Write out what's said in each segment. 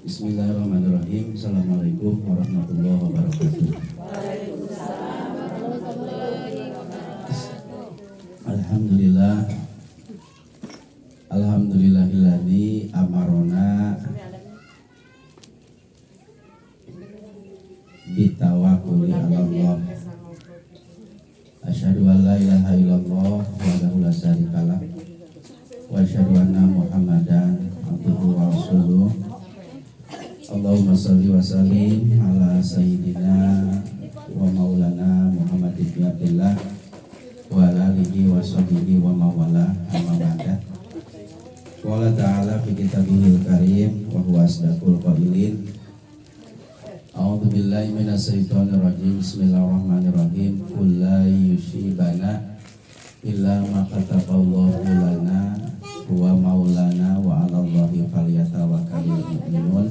Bismillahirrahmanirrahim. Assalamualaikum warahmatullahi wabarakatuh. Alhamdulillah. Alhamdulillahilladzi amarona bitawakkuli 'ala Allah. Asyhadu an la ilaha illallah wahdahu la syarikalah wa asyhadu anna Muhammadan abduhu wa rasuluh. Allahumma shalli wa sallim ala sayyidina wa maulana Muhammad ibn Abdillah wa ala alihi wa sahbihi wa mawala amma ba'da. Qala ta'ala fi kitabihil karim wa huwa asdaqul qailin. A'udzu billahi minasyaitonir rajim. Bismillahirrahmanirrahim. Qul la yusibana illa ma kataballahu lana huwa maulana wa 'alallahi falyatawakkalul mu'minun.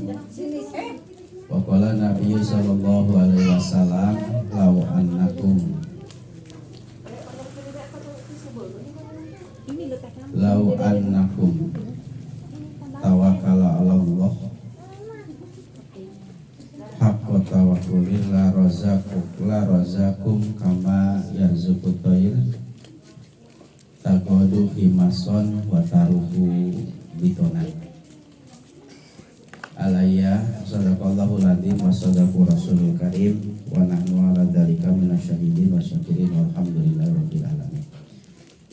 Wa qala Nabiyyu sallallahu alaihi wasallam law annakum tawakkala 'ala Allah haqqa tawakkulih la razakum kama yarzuqut tayr tagodu himason wa taruhu bitonan. Alayya sadaqallahul adzim wa sadaqur rasulul karim wa nahnu ala dzalika minasyahidin wa syakirin walhamdulillahi rabbil alamin.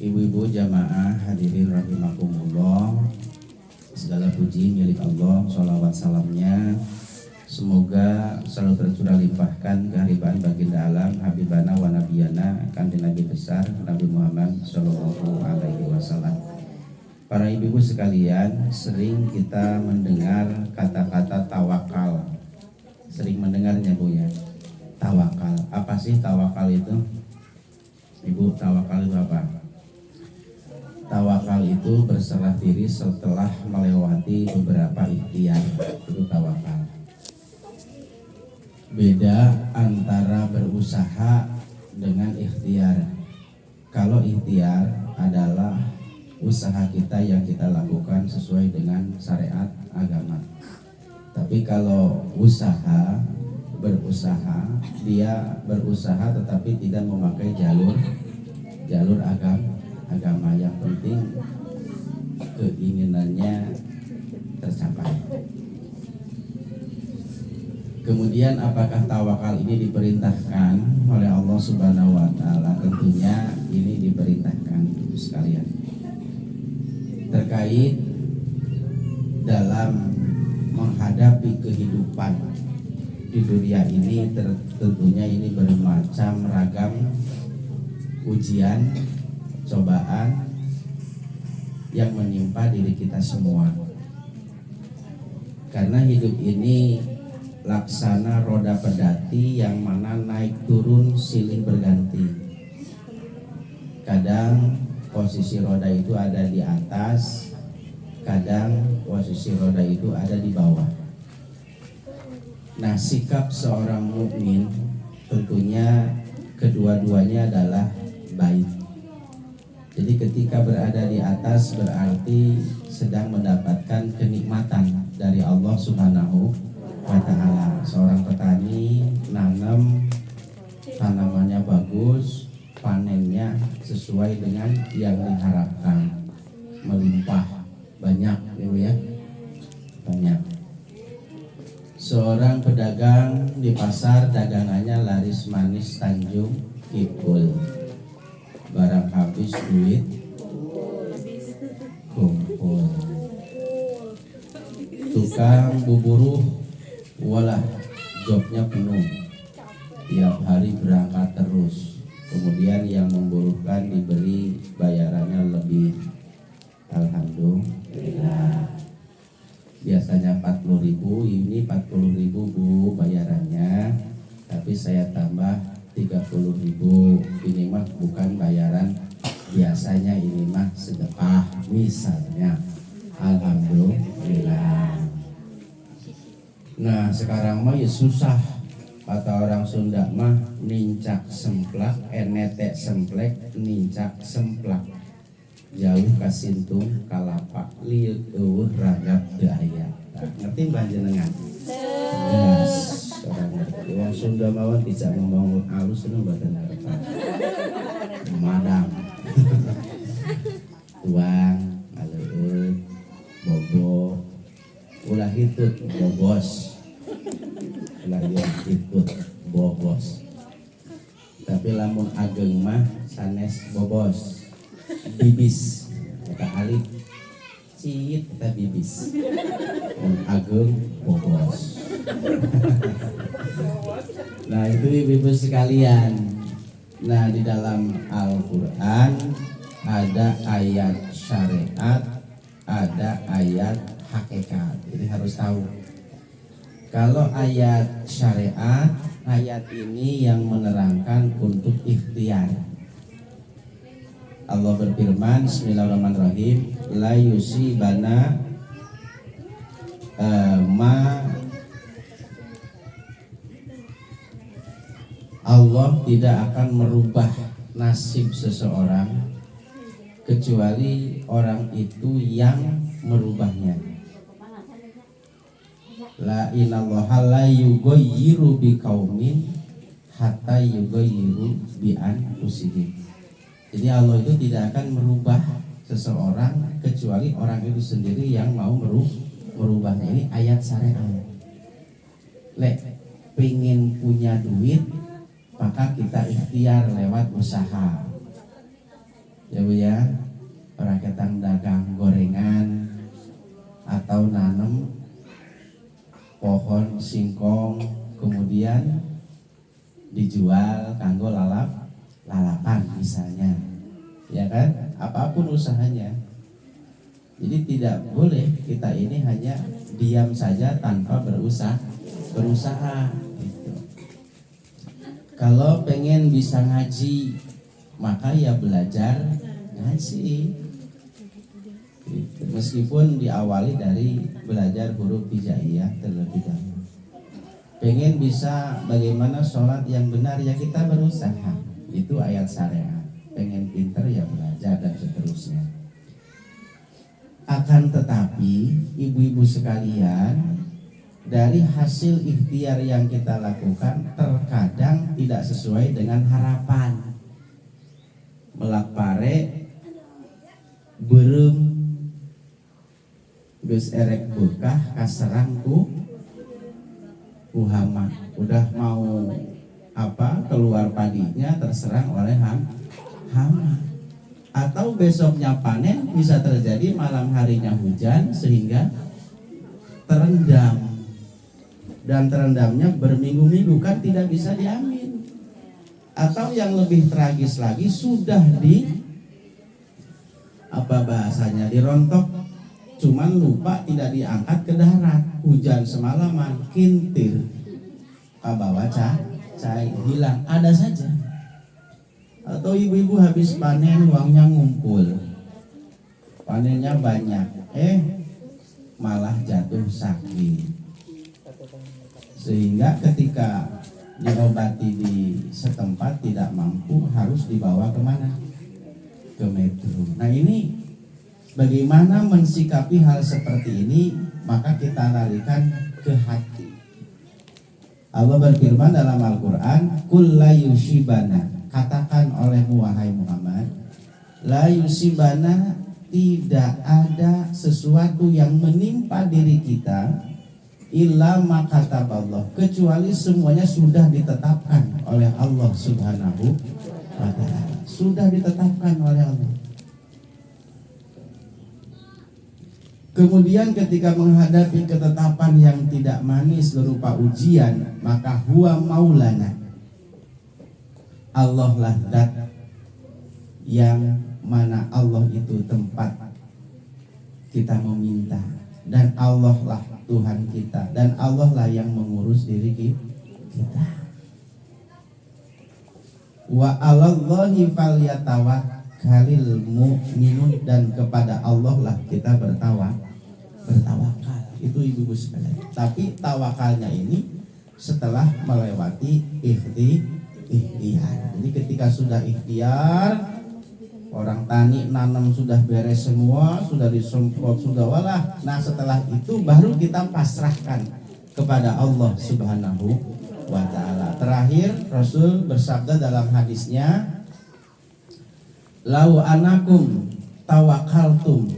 Ibu-ibu jamaah hadirin rahimakumullah, segala puji milik Allah, sholawat salamnya semoga selalu tercurah limpahkan keharibaan baginda alam habibana wa nabiyana kanjeng Nabi besar Nabi Muhammad sallallahu alaihi wasallam. Para ibu-ibu sekalian, sering kita mendengar kata-kata tawakal. Sering mendengarnya Bu ya. Tawakal. Apa sih tawakal itu? Ibu, tawakal itu apa? Tawakal itu berserah diri setelah melewati beberapa ikhtiar. Itu tawakal. Beda antara berusaha dengan ikhtiar. Kalau ikhtiar adalah usaha kita yang kita lakukan sesuai dengan syariat agama. Tapi kalau berusaha, dia berusaha tetapi tidak memakai jalur agama. Yang penting keinginannya tercapai. Kemudian apakah tawakal ini diperintahkan oleh Allah Subhanahu wa taala? Tentunya ini diperintahkan Ibu sekalian. Terkait dalam menghadapi kehidupan di dunia ini, tentunya ini bermacam ragam ujian, cobaan yang menimpa diri kita semua. Karena hidup ini laksana roda pedati yang mana naik turun silih berganti. Kadang posisi roda itu ada di atas, kadang posisi roda itu ada di bawah. Nah, sikap seorang mukmin tentunya kedua-duanya adalah baik. Jadi ketika berada di atas berarti sedang mendapatkan kenikmatan dari Allah Subhanahu wa ta'ala. Seorang petani nanam tanamannya bagus, panennya sesuai dengan yang diharapkan, melimpah banyak ya, banyak. Seorang pedagang di pasar, dagangannya laris manis Tanjung Kipul. Barang habis duit kumpul. Tukang buburuh walah jobnya penuh, tiap hari berangkat terus. Kemudian yang memburuhkan diberi bayarannya lebih. Alhamdulillah. Biasanya 40.000, ini 40.000 Bu bayarannya, tapi saya tambah 30.000. Ini mah bukan bayaran biasanya, ini mah sedekah misalnya. Alhamdulillah. Nah sekarang mah ya susah. Kata orang Sunda mah nincak semplak, enetek semplek, nincak semplak. Jauh kasintung kalapak liuk ragap daya. Nah, penting panjenengan. Yes, orang ngerti. Wong Sunda mawon tidak ngomong halus itu mboten ngerti. Madam. Tuang, aleut, bobo, ulah hitut, bobos. Ulah hitut, bobos. Tapi lamun ageng mah sanes bobos. Bibis, kata alif. Cit, kita bibis. Ageng bobos. Nah itu ibu-ibu sekalian. Nah di dalam Al-Quran ada ayat syariat, ada ayat hakikat. Jadi harus tahu. Kalau ayat syariat, ayat ini yang menerangkan untuk ikhtiar. Allah berfirman, Bismillahirrahmanirrahim, la yusibana ma Allah tidak akan merubah nasib seseorang kecuali orang itu yang merubahnya. La inallaha la yughayyiru biqaumin hatta yughayyiru bi anfusihim. Jadi Allah itu tidak akan merubah seseorang kecuali orang itu sendiri yang mau merubahnya. Ini ayat syariat. Lek pengen punya duit, maka kita ikhtiar lewat usaha. Ya Bu ya, orang ketang dagang gorengan atau nanam pohon singkong, kemudian dijual kanggo lalapan misalnya, ya kan? Apapun usahanya. Jadi tidak boleh kita ini hanya diam saja tanpa berusaha. Gitu. Kalau pengen bisa ngaji, maka ya belajar ngaji. Gitu. Meskipun diawali dari belajar huruf hijaiyah terlebih dahulu. Pengen bisa bagaimana sholat yang benar, ya kita berusaha. Itu ayat syariat. Pengen pinter ya belajar dan seterusnya. Akan tetapi ibu-ibu sekalian, dari hasil ikhtiar yang kita lakukan terkadang tidak sesuai dengan harapan. Melak pare berem geus erek bekah kaserang ku hama. Udah mau keluar padinya terserang oleh hama. Atau besoknya panen, bisa terjadi malam harinya hujan sehingga terendam. Dan terendamnya berminggu-minggu, kan tidak bisa diambil. Atau yang lebih tragis lagi, sudah dirontok, cuman lupa tidak diangkat ke darat. Hujan semalaman, kintir kabawa cai hilang, ada saja. Atau ibu-ibu habis panen, uangnya ngumpul, panennya banyak, malah jatuh sakit, sehingga ketika diobati di setempat tidak mampu, harus dibawa kemana? Ke metro. Nah ini bagaimana mensikapi hal seperti ini? Maka kita larikan ke hati. Allah berfirman dalam Al-Quran, Qul la yusibana, katakan olehmu wahai Muhammad, la yusibana, tidak ada sesuatu yang menimpa diri kita illa ma kataballah, kecuali semuanya sudah ditetapkan oleh Allah Subhanahu wa ta'ala. Sudah ditetapkan oleh Allah. Kemudian ketika menghadapi ketetapan yang tidak manis berupa ujian, maka huwa maulana, Allah lah zat yang mana Allah itu tempat kita meminta, dan Allah lah Tuhan kita, dan Allah lah yang mengurus diri kita. Wa 'alallahi falyatawakkalul mu'minun, dan kepada Allah lah kita bertawakal. Itu ibu-ibu sekalian. Tapi tawakalnya ini setelah melewati ikhtiar. Jadi ketika sudah ikhtiar, Orang tani nanam sudah beres semua, sudah disemprot, sudah walah. Nah setelah itu baru kita pasrahkan kepada Allah Subhanahu wa ta'ala. Terakhir Rasul bersabda dalam hadisnya, lau anakum tawakaltum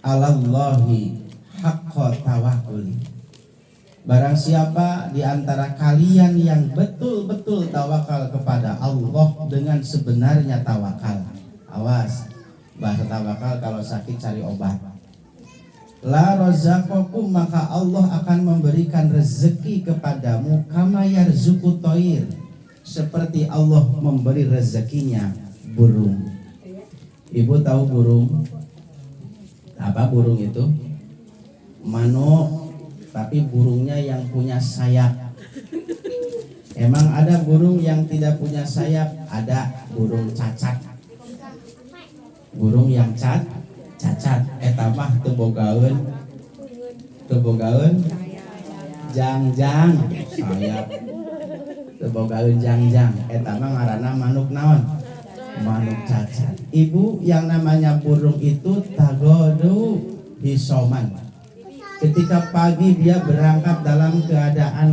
alallahi haqqa tawakkuli. Barang siapa di antara kalian yang betul-betul tawakal kepada Allah dengan sebenarnya tawakal. Awas, bahasa tawakal kalau sakit cari obat. La razaqakum, maka Allah akan memberikan rezeki kepadamu kama yarzuqut thair, seperti Allah memberi rezekinya burung. Ibu tahu burung? Apa burung itu? Manuk, tapi burungnya yang punya sayap. Emang ada burung yang tidak punya sayap? Ada, burung cacat. Burung yang cacat, eta mah teu bogaeun jangjang sayap, teu bogaeun jangjang, eta mah ngaranna manuk naon? Manuk cacat. Ibu, yang namanya burung itu tagodu hisoman. Ketika pagi dia berangkat dalam keadaan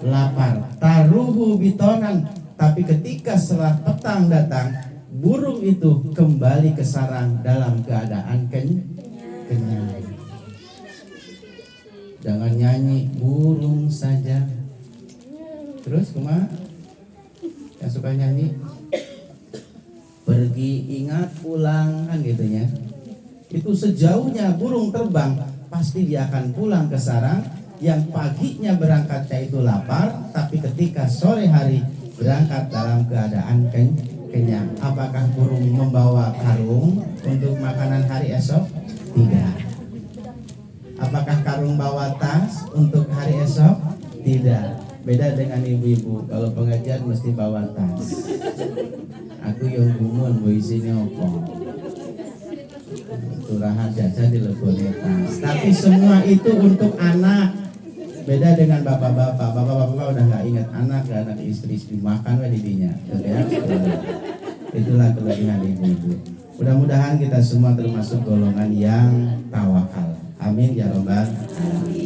lapar, taruhu bitonan. Tapi ketika setelah petang datang, burung itu kembali ke sarang dalam keadaan kenyang. Jangan nyanyi burung saja. Terus kumaha? Yang suka nyanyi, pergi ingat pulang, kan gitunya. Itu sejauhnya burung terbang, pasti dia akan pulang ke sarang. Yang paginya berangkatnya itu lapar, tapi ketika sore hari berangkat dalam keadaan kenyang. Apakah burung membawa karung untuk makanan hari esok? Tidak. Apakah karung bawa tas untuk hari esok? Tidak. Beda dengan ibu-ibu, kalau pengajian mesti bawa tas. Aku yang gumun, bu isini opo. Turahan jasa di lebone tas. Tapi semua itu untuk anak. Beda dengan bapak-bapak. Bapak-bapak udah nggak ingat anak dan anak istri makan didinya. Itulah kelebihan ibu-ibu. Mudah-mudahan kita semua termasuk golongan yang tawakal. Amin ya robbal alamin.